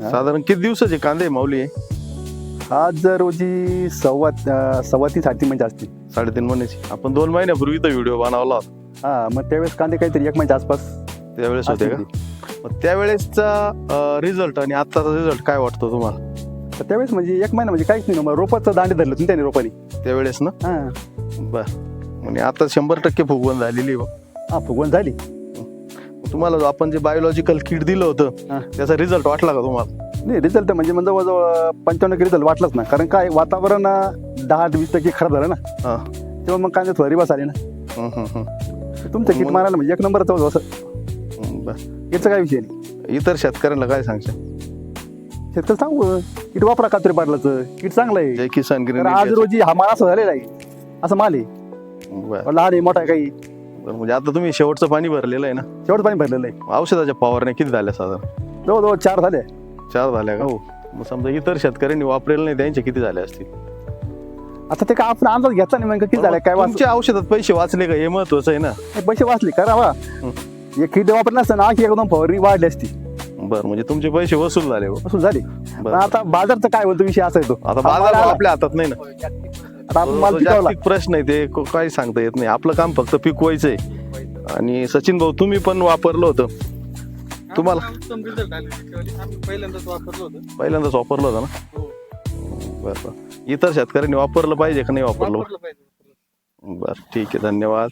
साधारण किती दिवसाचे कांदे माऊली? आज रोजी सव्वा 3.5 महिने असतील. 3.5 महिन्याची. आपण 2 महिन्यापूर्वी तर व्हिडिओ बनवला होता. हा, मग त्यावेळेस कांदे काहीतरी 1 महिन्याच्या आसपास त्यावेळेस होते का? मग त्यावेळेसचा रिझल्ट आणि आत्ताचा रिझल्ट काय वाटतो तुम्हाला? तर त्यावेळेस म्हणजे 1 महिना म्हणजे काहीच नाही. मग रोपाचं दांडे धरलं तुम्ही त्याने रोपानी त्यावेळेस ना? हा बर. म्हणजे आता 100% फुगवण झालेली आहे. हा, फुगवण झाली. तुम्हाला जो आपण जे बायोलॉजिकल किट दिलं होतं हा. त्याचा रिझल्ट वाटला का तुम्हाला? नाही, रिझल्ट म्हणजे जवळजवळ 95% रिझल्ट वाटलंच ना. कारण काय वातावरण 10-20% खराब झालं ना. हा. तेव्हा मग कांदे थोडी बस आली ना. तुमचं किट मारायला म्हणजे 1 नंबर जवळ असं. बर. याचा काय विषय नाही. इतर शेतकऱ्यांना काय सांगशील? शेतकरी सांगू किट वापरा कात्री पाटलाचं किट चांगलं आहे. जय किसान तर ग्रीन. आज रोजी हा माल असं झालेला आहे. असं माल आहे. बर. लहान आहे मोठा आहे काही. म्हणजे आता तुम्ही शेवटचं पाणी भरलेलं आहे ना? शेवट पाणी भरलेलं आहे. औषधाच्या फवारण्या किती झाल्या साधारण? जवळजवळ 4 झाले. 4 झाल्या का? हो. मग समजा इतर शेतकऱ्यांनी वापरेल नाही त्यांचे किती झाले असतील? आता ते काय आपण अंदाज घेतला नाही म्हणजे किती झालं काय तुमच्या औषधात पैसे वाचले का हे महत्वाचं आहे ना? पैसे वाचले करावा. हे किट वापरलं असतं ना की एकदम फवारणी वाढली असती. बरं, म्हणजे तुमचे पैसे वसूल झाले हो. असं झाली. पण आता बाजारचं काय बोलतो विषय असा येतो. आता बाजार आपल्या हातात नाही ना. आता आपण माल तो पिकवला. जागतिक प्रश्न आहे ते काही सांगता येत नाही. आपलं काम फक्त पिकवायचंय. आणि सचिन भाऊ तुम्ही पण वापरलं होतं. तुम्हाला पहिल्यांदाच वापरलं होतं. पहिल्यांदाच वापरलं होतं ना? बरं. इतर शेतकऱ्यांनी वापरलं पाहिजे का नाही वापरलं? वापरलं पाहिजे. बरं, ठीक आहे, धन्यवाद.